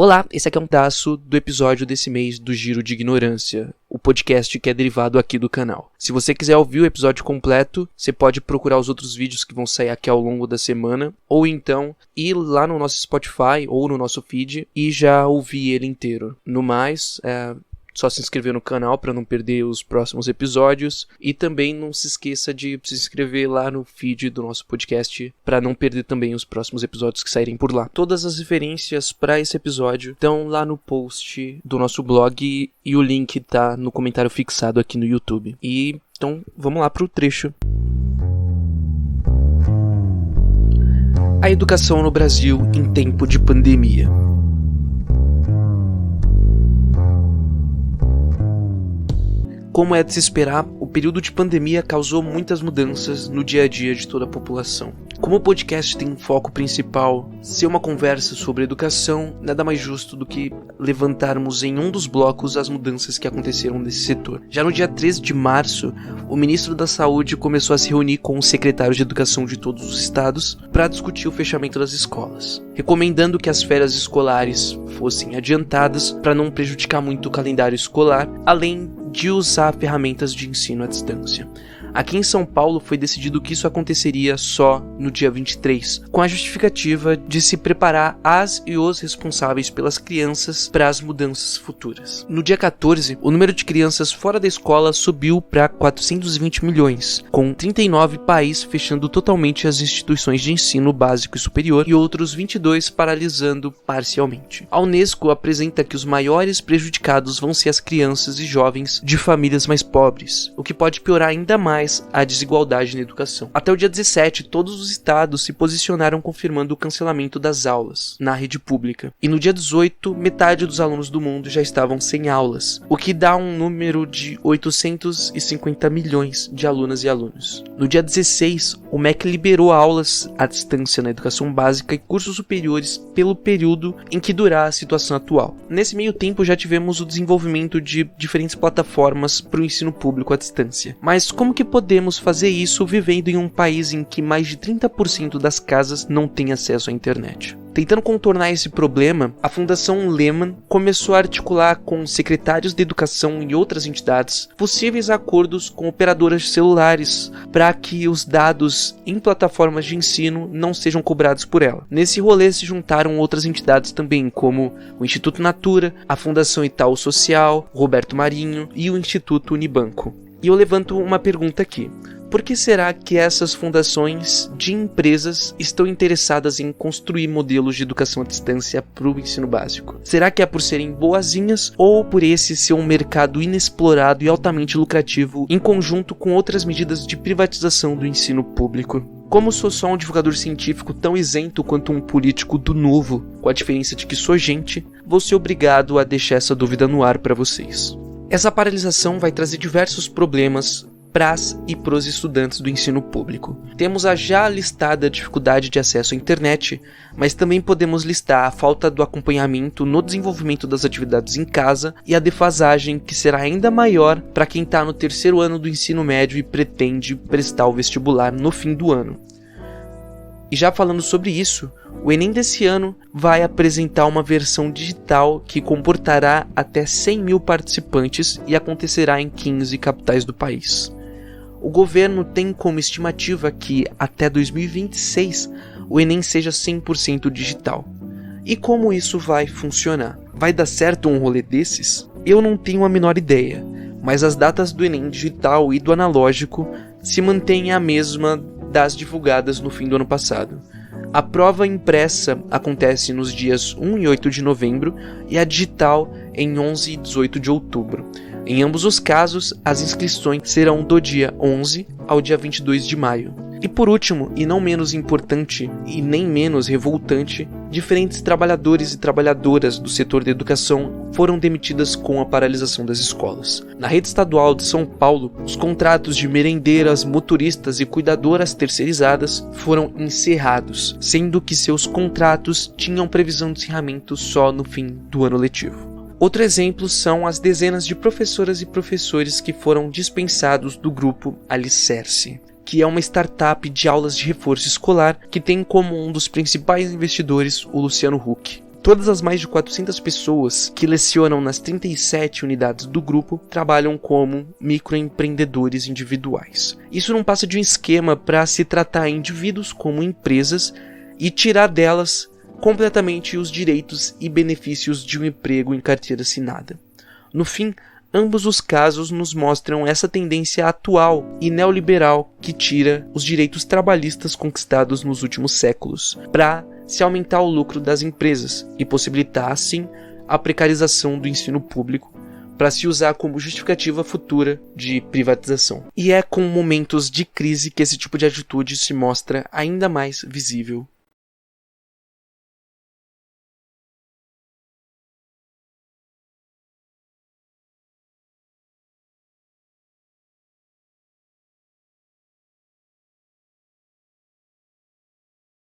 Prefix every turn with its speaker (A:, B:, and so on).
A: Olá, esse aqui é um pedaço do episódio desse mês do Giro de Ignorância, o podcast que é derivado aqui do canal. Se você quiser ouvir o episódio completo, você pode procurar os outros vídeos que vão sair aqui ao longo da semana, ou então ir lá no nosso Spotify ou no nosso feed e já ouvir ele inteiro. No mais, só se inscrever no canal para não perder os próximos episódios e também não se esqueça de se inscrever lá no feed do nosso podcast para não perder também os próximos episódios que saírem por lá. Todas as referências para esse episódio estão lá no post do nosso blog e o link tá no comentário fixado aqui no YouTube. Então vamos lá pro trecho. A educação no Brasil em tempo de pandemia. Como é de se esperar, o período de pandemia causou muitas mudanças no dia a dia de toda a população. Como o podcast tem um foco principal ser uma conversa sobre educação, nada mais justo do que levantarmos em um dos blocos as mudanças que aconteceram nesse setor. Já no dia 13 de março, o ministro da Saúde começou a se reunir com os secretários de educação de todos os estados para discutir o fechamento das escolas, recomendando que as férias escolares fossem adiantadas para não prejudicar muito o calendário escolar, além de usar ferramentas de ensino à distância. Aqui em São Paulo foi decidido que isso aconteceria só no dia 23, com a justificativa de se preparar as e os responsáveis pelas crianças para as mudanças futuras. No dia 14, o número de crianças fora da escola subiu para 420 milhões, com 39 países fechando totalmente as instituições de ensino básico e superior e outros 22 paralisando parcialmente. A Unesco apresenta que os maiores prejudicados vão ser as crianças e jovens de famílias mais pobres, o que pode piorar ainda mais a desigualdade na educação. Até o dia 17, todos os estados se posicionaram confirmando o cancelamento das aulas na rede pública. E no dia 18, metade dos alunos do mundo já estavam sem aulas, o que dá um número de 850 milhões de alunas e alunos. No dia 16, o MEC liberou aulas à distância na educação básica e cursos superiores pelo período em que durar a situação atual. Nesse meio tempo já tivemos o desenvolvimento de diferentes plataformas para o ensino público à distância. Mas como que podemos fazer isso vivendo em um país em que mais de 30% das casas não têm acesso à internet? Tentando contornar esse problema, a Fundação Lehman começou a articular com secretários de educação e outras entidades possíveis acordos com operadoras de celulares para que os dados em plataformas de ensino não sejam cobrados por ela. Nesse rolê se juntaram outras entidades também, como o Instituto Natura, a Fundação Itaú Social, Roberto Marinho e o Instituto Unibanco. E eu levanto uma pergunta aqui. Por que será que essas fundações de empresas estão interessadas em construir modelos de educação à distância para o ensino básico? Será que é por serem boazinhas ou por esse ser um mercado inexplorado e altamente lucrativo em conjunto com outras medidas de privatização do ensino público? Como sou só um divulgador científico tão isento quanto um político do novo, com a diferença de que sou gente, vou ser obrigado a deixar essa dúvida no ar para vocês. Essa paralisação vai trazer diversos problemas pras e pros estudantes do ensino público. Temos a já listada dificuldade de acesso à internet, mas também podemos listar a falta do acompanhamento no desenvolvimento das atividades em casa e a defasagem que será ainda maior para quem está no terceiro ano do ensino médio e pretende prestar o vestibular no fim do ano. E já falando sobre isso, o Enem desse ano vai apresentar uma versão digital que comportará até 100 mil participantes e acontecerá em 15 capitais do país. O governo tem como estimativa que, até 2026, o Enem seja 100% digital. E como isso vai funcionar? Vai dar certo um rolê desses? Eu não tenho a menor ideia, mas as datas do Enem digital e do analógico se mantêm a mesma das divulgadas no fim do ano passado. A prova impressa acontece nos dias 1 e 8 de novembro e a digital em 11 e 18 de outubro. Em ambos os casos, as inscrições serão do dia 11 ao dia 22 de maio. E por último, e não menos importante e nem menos revoltante, diferentes trabalhadores e trabalhadoras do setor da educação foram demitidas com a paralisação das escolas. Na rede estadual de São Paulo, os contratos de merendeiras, motoristas e cuidadoras terceirizadas foram encerrados, sendo que seus contratos tinham previsão de encerramento só no fim do ano letivo. Outro exemplo são as dezenas de professoras e professores que foram dispensados do grupo Alicerce, que é uma startup de aulas de reforço escolar que tem como um dos principais investidores o Luciano Huck. Todas as mais de 400 pessoas que lecionam nas 37 unidades do grupo trabalham como microempreendedores individuais. Isso não passa de um esquema para se tratar indivíduos como empresas e tirar delas completamente os direitos e benefícios de um emprego em carteira assinada. No fim, ambos os casos nos mostram essa tendência atual e neoliberal que tira os direitos trabalhistas conquistados nos últimos séculos para se aumentar o lucro das empresas e possibilitar, assim, a precarização do ensino público para se usar como justificativa futura de privatização. E é com momentos de crise que esse tipo de atitude se mostra ainda mais visível